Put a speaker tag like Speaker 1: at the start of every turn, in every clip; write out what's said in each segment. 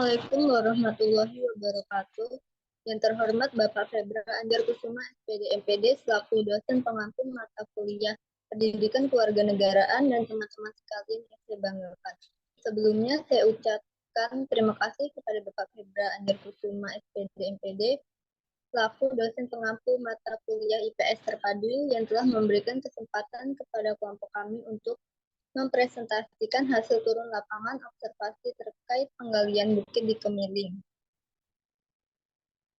Speaker 1: Assalamualaikum warahmatullahi wabarakatuh. Yang terhormat Bapak Febra Anjar Kusuma, SPD MPD, selaku dosen pengampu mata kuliah Pendidikan Kewarganegaraan dan teman-teman sekalian yang saya banggakan. Sebelumnya saya ucapkan terima kasih kepada Bapak Febra Anjar Kusuma, SPD MPD, selaku dosen pengampu mata kuliah IPS terpadu yang telah memberikan kesempatan kepada kelompok kami untuk mempresentasikan hasil turun lapangan observasi terkait penggalian bukit di Kemiling.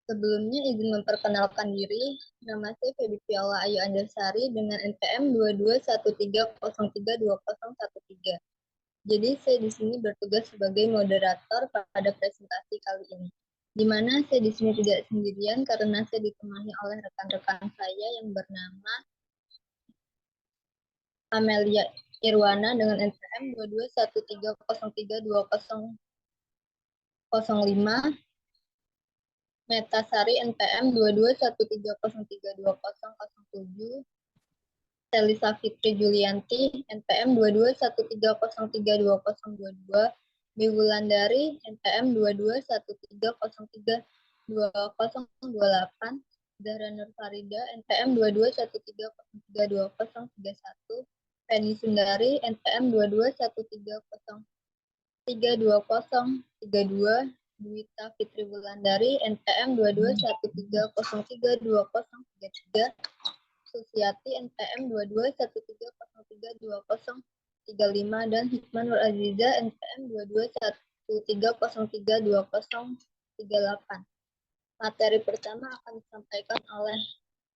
Speaker 1: Sebelumnya izin memperkenalkan diri, nama saya Febi Piala Ayu Anjasari dengan NPM 2213032013. Jadi saya di sini bertugas sebagai moderator pada presentasi kali ini. Di mana saya di sini tidak sendirian karena saya ditemani oleh rekan-rekan saya yang bernama Amelia Irwana dengan NPM 2213032005, Metasari NPM 2213032007, Selisa Fitri Julianti NPM 2213032022, Biwulandari NPM 2213032028, Zahra Nur Farida NPM 2213032031, Feni Sundari NPM 2213032032, Dwita Fitri Wulandari NPM 2213032033, Susiati NPM 2213032035, dan Hikman Nur Aziza NPM 2213032038. Materi pertama akan disampaikan oleh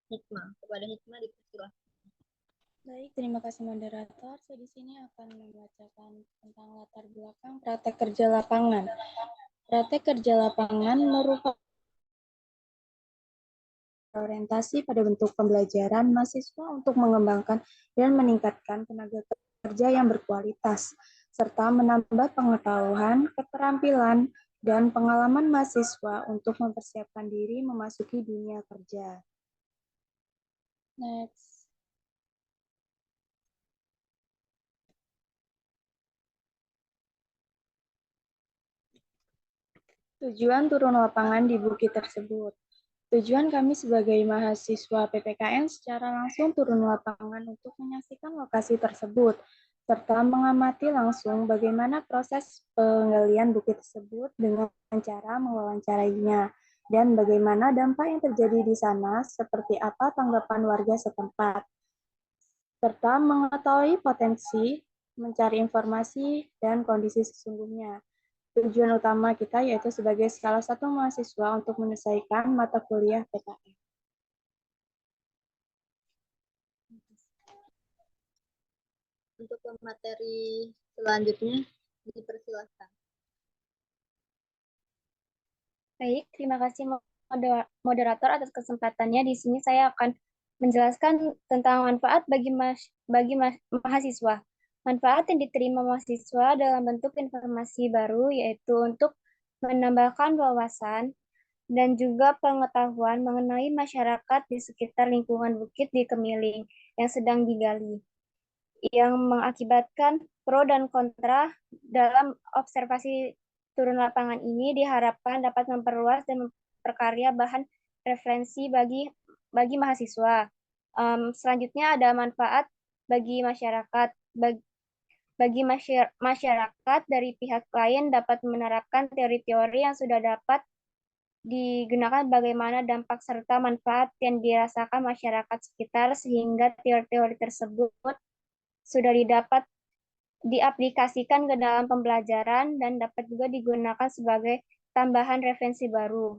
Speaker 1: Hikmah. Kepada Hikmah dipersilakan.
Speaker 2: Baik, terima kasih moderator. Saya di sini akan membacakan tentang latar belakang praktek kerja lapangan. Praktek kerja lapangan merupakan orientasi pada bentuk pembelajaran mahasiswa untuk mengembangkan dan meningkatkan tenaga kerja yang berkualitas, serta menambah pengetahuan, keterampilan, dan pengalaman mahasiswa untuk mempersiapkan diri memasuki dunia kerja. Next. Tujuan turun lapangan di bukit tersebut. Tujuan kami sebagai mahasiswa PPKN secara langsung turun lapangan untuk menyaksikan lokasi tersebut, serta mengamati langsung bagaimana proses penggalian bukit tersebut dengan cara mewawancarainya, dan bagaimana dampak yang terjadi di sana, seperti apa tanggapan warga setempat, serta mengetahui potensi, mencari informasi, dan kondisi sesungguhnya. Tujuan utama kita yaitu sebagai salah satu mahasiswa untuk menyelesaikan mata kuliah PKN.
Speaker 1: Untuk materi selanjutnya dipersilakan.
Speaker 2: Baik, terima kasih moderator atas kesempatannya. Di sini saya akan menjelaskan tentang manfaat bagi mahasiswa. Manfaat yang diterima mahasiswa dalam bentuk informasi baru yaitu untuk menambahkan wawasan dan juga pengetahuan mengenai masyarakat di sekitar lingkungan bukit di Kemiling yang sedang digali, yang mengakibatkan pro dan kontra dalam observasi turun lapangan ini diharapkan dapat memperluas dan memperkarya bahan referensi bagi mahasiswa. Selanjutnya ada manfaat bagi masyarakat. Bagi masyarakat dari pihak lain dapat menerapkan teori-teori yang sudah dapat digunakan bagaimana dampak serta manfaat yang dirasakan masyarakat sekitar sehingga teori-teori tersebut sudah didapat diaplikasikan ke dalam pembelajaran dan dapat juga digunakan sebagai tambahan referensi baru.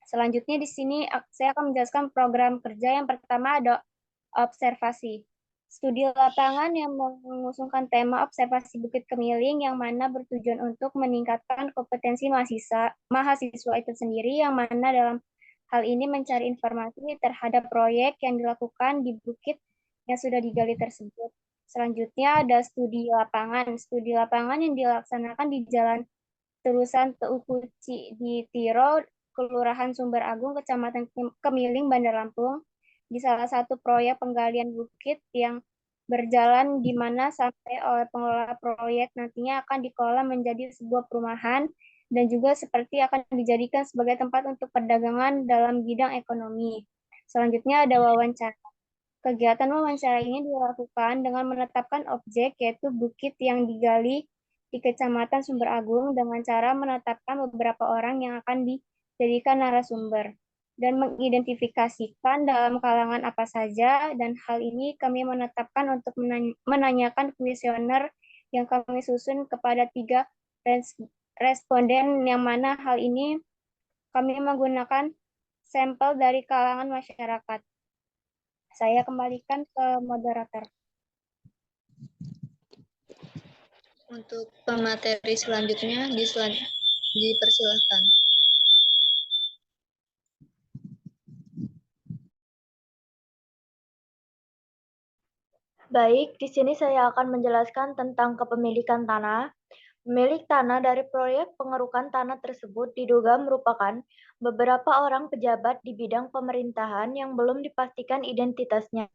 Speaker 2: Selanjutnya di sini saya akan menjelaskan program kerja. Yang pertama ada observasi. Studi lapangan yang mengusungkan tema observasi Bukit Kemiling yang mana bertujuan untuk meningkatkan kompetensi mahasiswa itu sendiri, yang mana dalam hal ini mencari informasi terhadap proyek yang dilakukan di bukit yang sudah digali tersebut. Selanjutnya ada studi lapangan. Studi lapangan yang dilaksanakan di Jalan Terusan Teukuci di Tiro, Kelurahan Sumber Agung, Kecamatan Kemiling, Bandar Lampung, di salah satu proyek penggalian bukit yang berjalan di mana sampai oleh pengelola proyek nantinya akan dikelola menjadi sebuah perumahan dan juga seperti akan dijadikan sebagai tempat untuk perdagangan dalam bidang ekonomi. Selanjutnya ada wawancara. Kegiatan wawancara ini dilakukan dengan menetapkan objek, yaitu bukit yang digali di Kecamatan Sumber Agung dengan cara menetapkan beberapa orang yang akan dijadikan narasumber dan mengidentifikasikan dalam kalangan apa saja, dan hal ini kami menetapkan untuk menanyakan kuesioner yang kami susun kepada 3 responden, yang mana hal ini kami menggunakan sampel dari kalangan masyarakat. Saya kembalikan ke moderator.
Speaker 1: Untuk pemateri selanjutnya dipersilahkan.
Speaker 3: Baik, di sini saya akan menjelaskan tentang kepemilikan tanah. Pemilik tanah dari proyek pengerukan tanah tersebut diduga merupakan beberapa orang pejabat di bidang pemerintahan yang belum dipastikan identitasnya.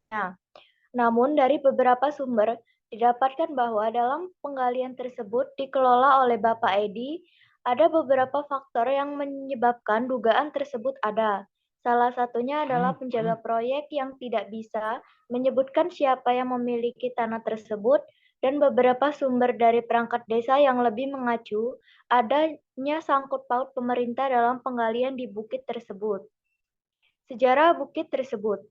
Speaker 3: Namun dari beberapa sumber didapatkan bahwa dalam penggalian tersebut dikelola oleh Bapak Edi, ada beberapa faktor yang menyebabkan dugaan tersebut ada. Salah satunya adalah penjaga proyek yang tidak bisa menyebutkan siapa yang memiliki tanah tersebut, dan beberapa sumber dari perangkat desa yang lebih mengacu adanya sangkut paut pemerintah dalam penggalian di bukit tersebut. Sejarah bukit tersebut.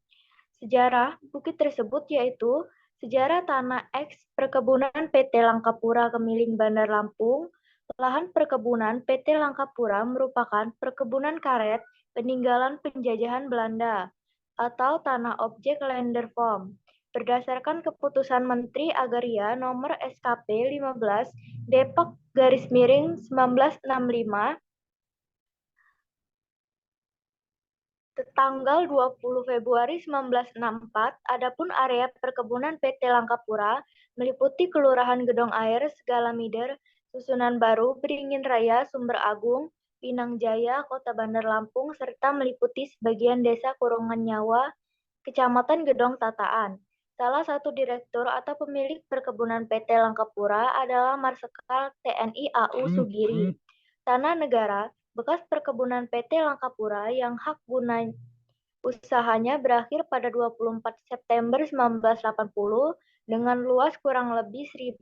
Speaker 3: Sejarah bukit tersebut yaitu sejarah tanah eks perkebunan PT Langkapura Kemiling Bandar Lampung. Lahan perkebunan PT Langkapura merupakan perkebunan karet peninggalan penjajahan Belanda atau tanah objek Landerform. Berdasarkan keputusan Menteri Agraria nomor SKP 15 Depok _1965 tanggal 20 Februari 1964, adapun area perkebunan PT Langkapura meliputi Kelurahan Gedong Air, Segalamider, Susunan Baru, Beringin Raya, Sumber Agung, Pinang Jaya, Kota Bandar Lampung, serta meliputi sebagian desa Kurungan Nyawa, Kecamatan Gedong Tataan. Salah satu direktur atau pemilik perkebunan PT Langkapura adalah Marsikal TNI AU Sugiri. Tanah negara bekas perkebunan PT Langkapura yang hak guna usahanya berakhir pada 24 September 1980 dengan luas kurang lebih 1.036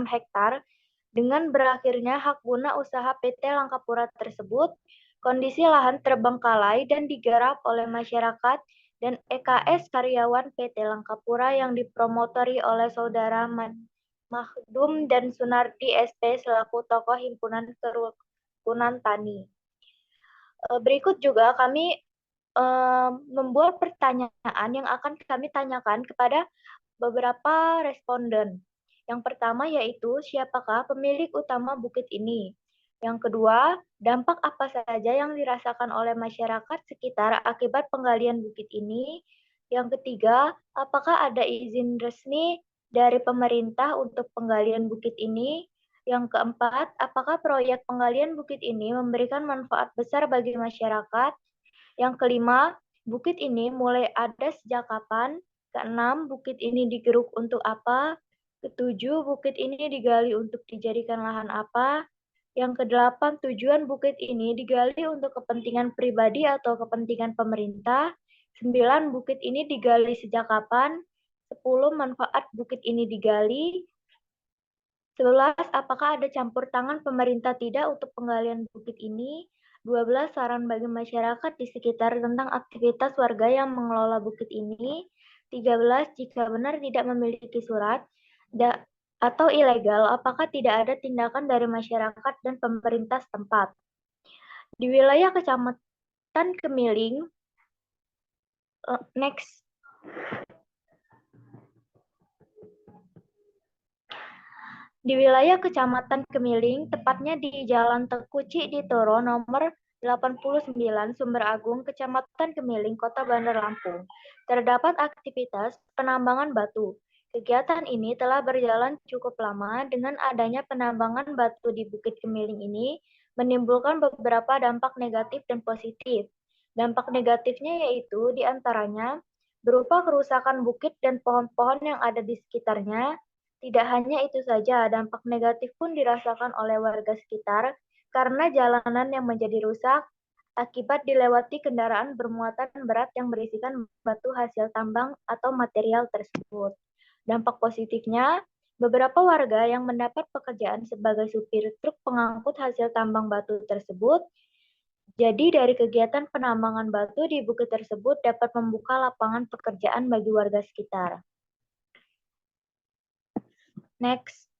Speaker 3: hektar. Dengan berakhirnya hak guna usaha PT Langkapura tersebut, kondisi lahan terbengkalai dan digarap oleh masyarakat dan EKS karyawan PT Langkapura yang dipromotori oleh saudara Mahdum dan Sunardi SP selaku tokoh himpunan kerukunan tani. Berikut juga kami membuat pertanyaan yang akan kami tanyakan kepada beberapa responden. Yang pertama yaitu siapakah pemilik utama bukit ini? Yang kedua, dampak apa saja yang dirasakan oleh masyarakat sekitar akibat penggalian bukit ini? Yang ketiga, apakah ada izin resmi dari pemerintah untuk penggalian bukit ini? Yang keempat, apakah proyek penggalian bukit ini memberikan manfaat besar bagi masyarakat? Yang kelima, bukit ini mulai ada sejak kapan? Keenam, bukit ini digeruk untuk apa? Ketujuh, bukit ini digali untuk dijadikan lahan apa? Yang kedelapan, tujuan bukit ini digali untuk kepentingan pribadi atau kepentingan pemerintah. 9, bukit ini digali sejak kapan? 10, manfaat bukit ini digali. 11, apakah ada campur tangan pemerintah tidak untuk penggalian bukit ini? 12, saran bagi masyarakat di sekitar tentang aktivitas warga yang mengelola bukit ini. 13, jika benar tidak memiliki surat atau ilegal, apakah tidak ada tindakan dari masyarakat dan pemerintah setempat? Di wilayah Kecamatan Kemiling, next. Di wilayah Kecamatan Kemiling, tepatnya di Jalan Teku Cikditoro nomor 89 Sumber Agung, Kecamatan Kemiling, Kota Bandar Lampung, terdapat aktivitas penambangan batu. Kegiatan ini telah berjalan cukup lama. Dengan adanya penambangan batu di Bukit Kemiling ini menimbulkan beberapa dampak negatif dan positif. Dampak negatifnya yaitu diantaranya berupa kerusakan bukit dan pohon-pohon yang ada di sekitarnya, Tidak hanya itu saja, dampak negatif pun dirasakan oleh warga sekitar karena jalanan yang menjadi rusak akibat dilewati kendaraan bermuatan berat yang berisikan batu hasil tambang atau material tersebut. Dampak positifnya, beberapa warga yang mendapat pekerjaan sebagai supir truk pengangkut hasil tambang batu tersebut, jadi dari kegiatan penambangan batu di bukit tersebut dapat membuka lapangan pekerjaan bagi warga sekitar. Next.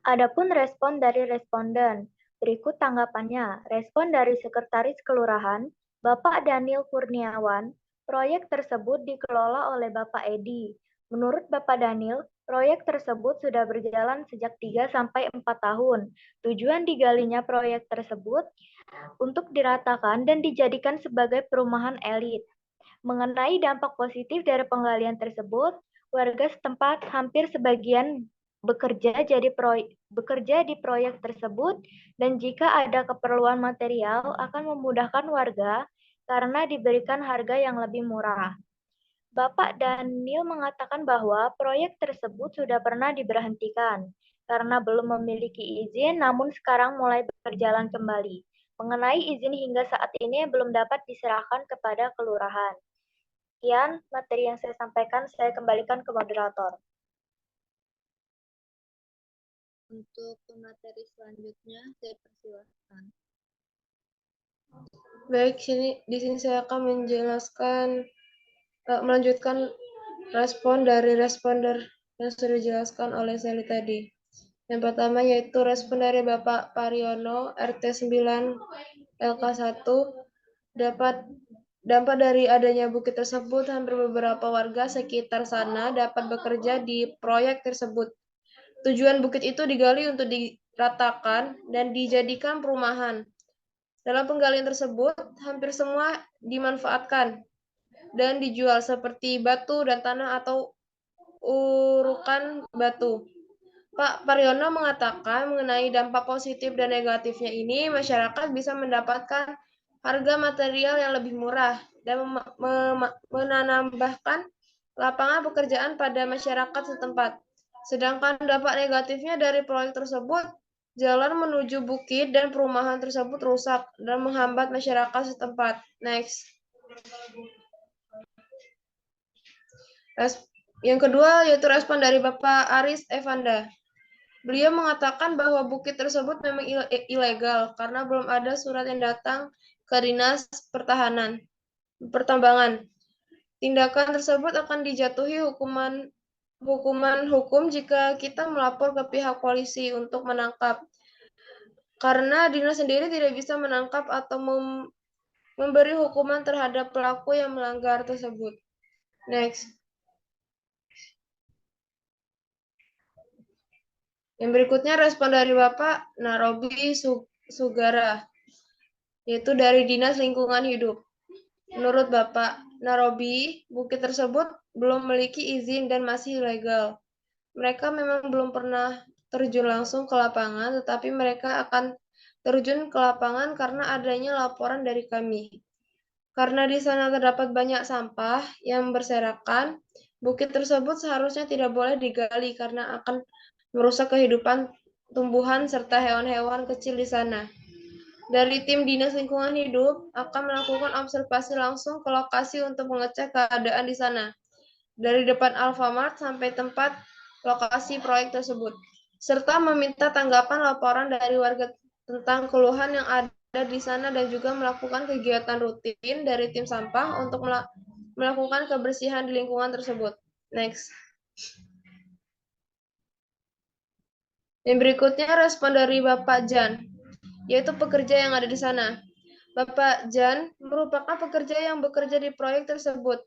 Speaker 3: Adapun respon dari responden, berikut tanggapannya. Respon dari Sekretaris Kelurahan, Bapak Daniel Kurniawan, proyek tersebut dikelola oleh Bapak Edi. Menurut Bapak Daniel, proyek tersebut sudah berjalan sejak 3-4 tahun. Tujuan digalinya proyek tersebut untuk diratakan dan dijadikan sebagai perumahan elit. Mengenai dampak positif dari penggalian tersebut, warga setempat hampir sebagian bekerja di proyek tersebut dan jika ada keperluan material akan memudahkan warga karena diberikan harga yang lebih murah. Bapak Daniel mengatakan bahwa proyek tersebut sudah pernah diberhentikan karena belum memiliki izin namun sekarang mulai berjalan kembali. Mengenai izin hingga saat ini belum dapat diserahkan kepada kelurahan. Sekian materi yang saya sampaikan, saya kembalikan ke moderator.
Speaker 1: Untuk materi selanjutnya, saya persilahkan.
Speaker 4: Baik, di sini saya akan melanjutkan respon dari responder yang sudah dijelaskan oleh Sally tadi. Yang pertama yaitu respon dari Bapak Pariono, RT 9 LK1, dampak dari adanya bukit tersebut, hampir beberapa warga sekitar sana dapat bekerja di proyek tersebut. Tujuan bukit itu digali untuk diratakan dan dijadikan perumahan. Dalam penggalian tersebut, hampir semua dimanfaatkan dan dijual seperti batu dan tanah atau urukan batu. Pak Pariono mengatakan mengenai dampak positif dan negatifnya ini, masyarakat bisa mendapatkan harga material yang lebih murah dan menambahkan lapangan pekerjaan pada masyarakat setempat. Sedangkan dampak negatifnya dari proyek tersebut, jalan menuju bukit dan perumahan tersebut rusak dan menghambat masyarakat setempat. Next. Yang kedua yaitu respon dari Bapak Aris Evanda. Beliau mengatakan bahwa bukit tersebut memang ilegal karena belum ada surat yang datang ke Dinas Pertambangan. Tindakan tersebut akan dijatuhi hukuman hukum jika kita melapor ke pihak polisi untuk menangkap. Karena dinas sendiri tidak bisa menangkap atau memberi hukuman terhadap pelaku yang melanggar tersebut. Next. Yang berikutnya respon dari Bapak Narobi Sugara, yaitu dari Dinas Lingkungan Hidup. Menurut Bapak Narobi, bukit tersebut belum memiliki izin dan masih ilegal. Mereka memang belum pernah terjun langsung ke lapangan, tetapi mereka akan terjun ke lapangan karena adanya laporan dari kami. Karena di sana terdapat banyak sampah yang berserakan, bukit tersebut seharusnya tidak boleh digali karena akan merusak kehidupan tumbuhan serta hewan-hewan kecil di sana. Dari tim Dinas Lingkungan Hidup akan melakukan observasi langsung ke lokasi untuk mengecek keadaan di sana. Dari depan Alfamart sampai tempat lokasi proyek tersebut. Serta meminta tanggapan laporan dari warga tentang keluhan yang ada di sana dan juga melakukan kegiatan rutin dari tim sampah untuk melakukan kebersihan di lingkungan tersebut. Next. Yang berikutnya respon dari Bapak Jan, yaitu pekerja yang ada di sana. Bapak Jan merupakan pekerja yang bekerja di proyek tersebut.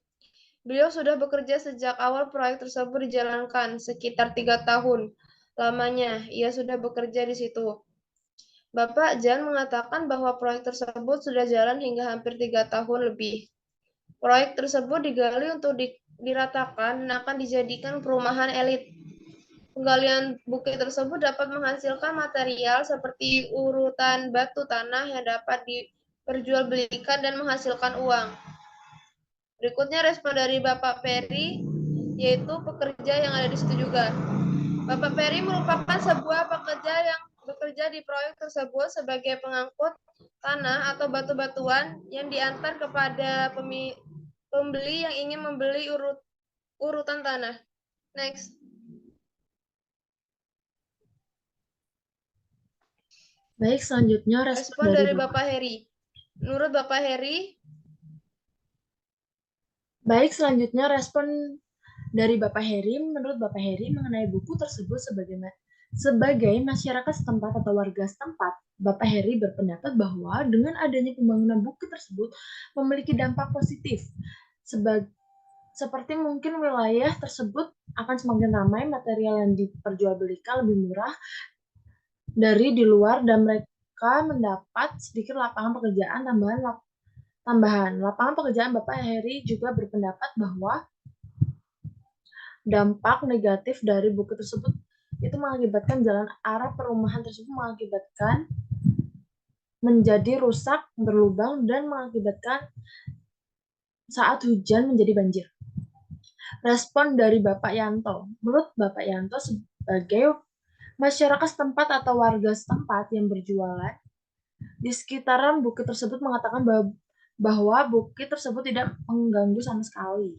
Speaker 4: Beliau sudah bekerja sejak awal proyek tersebut dijalankan, sekitar 3 tahun. Lamanya, ia sudah bekerja di situ. Bapak Jan mengatakan bahwa proyek tersebut sudah jalan hingga hampir 3 tahun lebih. Proyek tersebut digali untuk diratakan dan akan dijadikan perumahan elit. Penggalian bukit tersebut dapat menghasilkan material seperti urutan batu tanah yang dapat diperjualbelikan dan menghasilkan uang. Berikutnya respon dari Bapak Ferry, yaitu pekerja yang ada di situ juga. Bapak Ferry merupakan sebuah pekerja yang bekerja di proyek tersebut sebagai pengangkut tanah atau batu-batuan yang diantar kepada pembeli yang ingin membeli urutan tanah. Next.
Speaker 5: Baik, selanjutnya
Speaker 4: Respon dari Bapak Heri. Menurut Bapak Heri,
Speaker 5: Baik, selanjutnya respon dari Bapak Heri. Menurut Bapak Heri mengenai buku tersebut sebagai masyarakat setempat atau warga setempat, Bapak Heri berpendapat bahwa dengan adanya pembangunan buku tersebut memiliki dampak positif. Seperti mungkin wilayah tersebut akan semakin ramai, material yang diperjualbelikan lebih murah dari di luar, dan mereka mendapat sedikit lapangan pekerjaan tambahan. Lapangan pekerjaan. Bapak Heri juga berpendapat bahwa dampak negatif dari buku tersebut itu mengakibatkan jalan arah perumahan tersebut mengakibatkan menjadi rusak, berlubang, dan mengakibatkan saat hujan menjadi banjir. Respon dari Bapak Yanto. Menurut Bapak Yanto, sebagai masyarakat setempat atau warga setempat yang berjualan di sekitaran bukit tersebut mengatakan bahwa bukit tersebut tidak mengganggu sama sekali.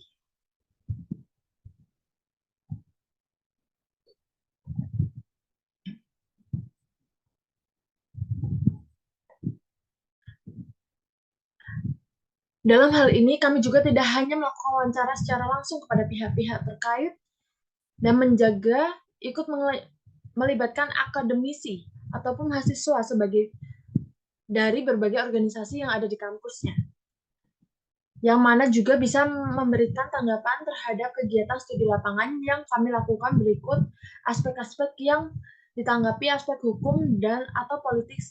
Speaker 5: Dalam hal ini, kami juga tidak hanya melakukan wawancara secara langsung kepada pihak-pihak terkait dan menjaga ikut melibatkan akademisi ataupun mahasiswa dari berbagai organisasi yang ada di kampusnya, yang mana juga bisa memberikan tanggapan terhadap kegiatan studi lapangan yang kami lakukan. Berikut aspek-aspek yang ditanggapi: aspek hukum dan atau politik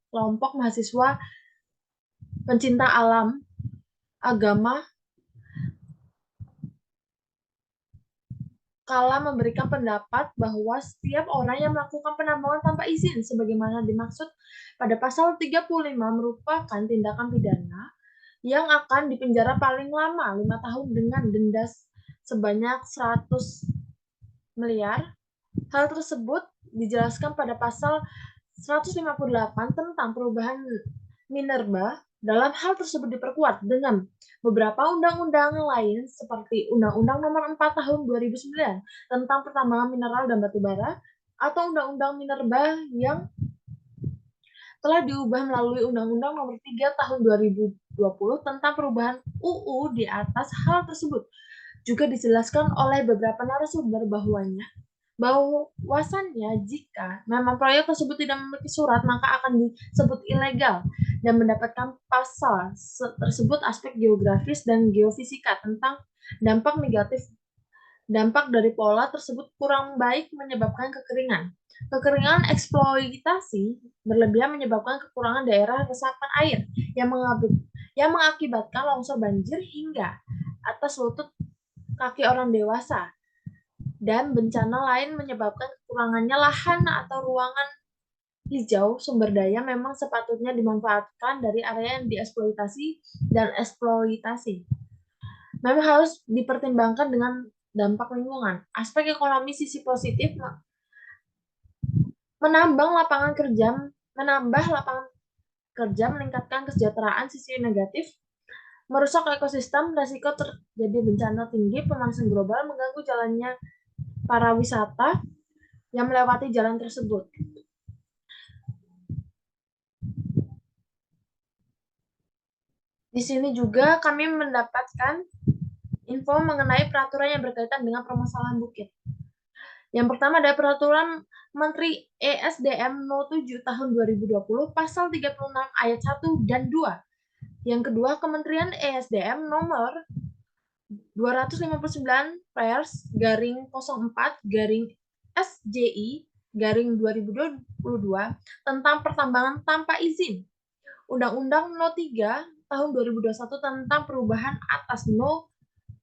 Speaker 5: kelompok mahasiswa pencinta alam, agama, kala memberikan pendapat bahwa setiap orang yang melakukan penambangan tanpa izin sebagaimana dimaksud pada pasal 35 merupakan tindakan pidana yang akan dipenjara paling lama 5 tahun dengan denda sebanyak 100 miliar. Hal tersebut dijelaskan pada pasal 158 tentang perubahan Minerba. Dalam hal tersebut diperkuat dengan beberapa undang-undang lain seperti Undang-Undang Nomor 4 Tahun 2009 tentang pertambangan mineral dan batu bara, atau Undang-Undang Minerba yang telah diubah melalui Undang-Undang Nomor 3 Tahun 2020 tentang perubahan UU. Di atas hal tersebut juga dijelaskan oleh beberapa narasumber bahwasannya jika memang proyek tersebut tidak memiliki surat, maka akan disebut ilegal dan mendapatkan pasal tersebut aspek geografis dan geofisika tentang dampak negatif. Dampak dari pola tersebut kurang baik menyebabkan kekeringan. Kekeringan eksploitasi berlebihan menyebabkan kekurangan daerah resapan air yang mengakibatkan longsor banjir hingga atas lutut kaki orang dewasa. Dan bencana lain menyebabkan kekurangannya lahan atau ruangan hijau. Sumber daya memang sepatutnya dimanfaatkan dari area yang dieksploitasi dan eksploitasi memang harus dipertimbangkan dengan dampak lingkungan. Aspek ekonomi, sisi positif, menambah lapangan kerja, meningkatkan kesejahteraan. Sisi negatif, merusak ekosistem, resiko terjadi bencana tinggi, pemanasan global, mengganggu jalannya para wisata yang melewati jalan tersebut. Di sini juga kami mendapatkan info mengenai peraturan yang berkaitan dengan permasalahan bukit. Yang pertama ada Peraturan Menteri ESDM No. 7 Tahun 2020 Pasal 36 Ayat 1 dan 2. Yang kedua Kementerian ESDM Nomor 259/04/SJI/2022 tentang pertambangan tanpa izin. Undang-Undang No. 3 Tahun 2021 tentang perubahan atas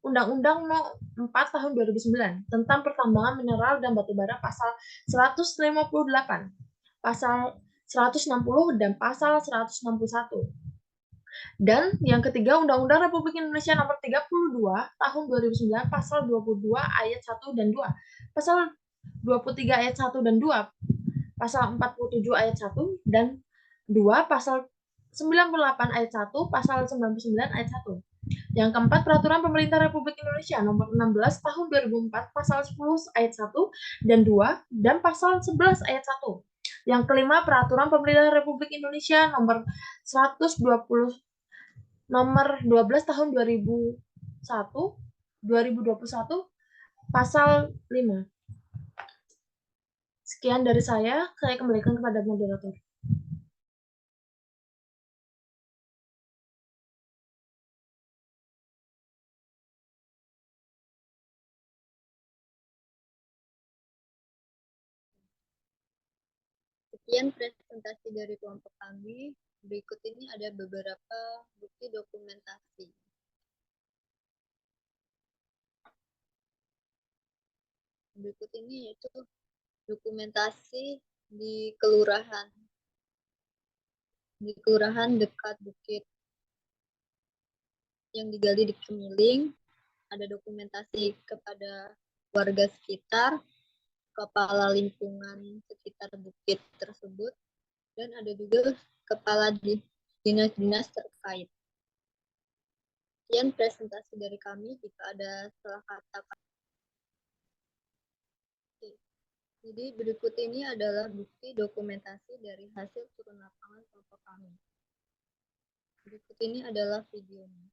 Speaker 5: Undang-Undang No. 4 Tahun 2009 tentang pertambangan mineral dan batu bara pasal 158, pasal 160 dan pasal 161. Dan yang ketiga, Undang-Undang Republik Indonesia Nomor 32 Tahun 2009 Pasal 22 Ayat 1 dan 2, Pasal 23 Ayat 1 dan 2, Pasal 47 Ayat 1 dan 2, Pasal 98 Ayat 1, Pasal 99 Ayat 1. Yang keempat, Peraturan Pemerintah Republik Indonesia Nomor 16 Tahun 2004 Pasal 10 Ayat 1 dan 2 dan Pasal 11 Ayat 1. Yang kelima, Peraturan Pemerintah Republik Indonesia Nomor 12 Tahun 2021 Pasal 5. Sekian dari saya kembalikan kepada moderator.
Speaker 1: Sekian presentasi dari kelompok kami. Berikut ini ada beberapa bukti dokumentasi. Berikut ini yaitu dokumentasi di kelurahan dekat Bukit yang digali di Kemiling. Ada dokumentasi kepada warga sekitar, kepala lingkungan sekitar bukit tersebut, dan ada juga kepala dinas-dinas terkait. Sekian presentasi dari kami. Jika ada salah kata. Jadi berikut ini adalah bukti dokumentasi dari hasil turun lapangan kelompok kami. Berikut ini adalah videonya.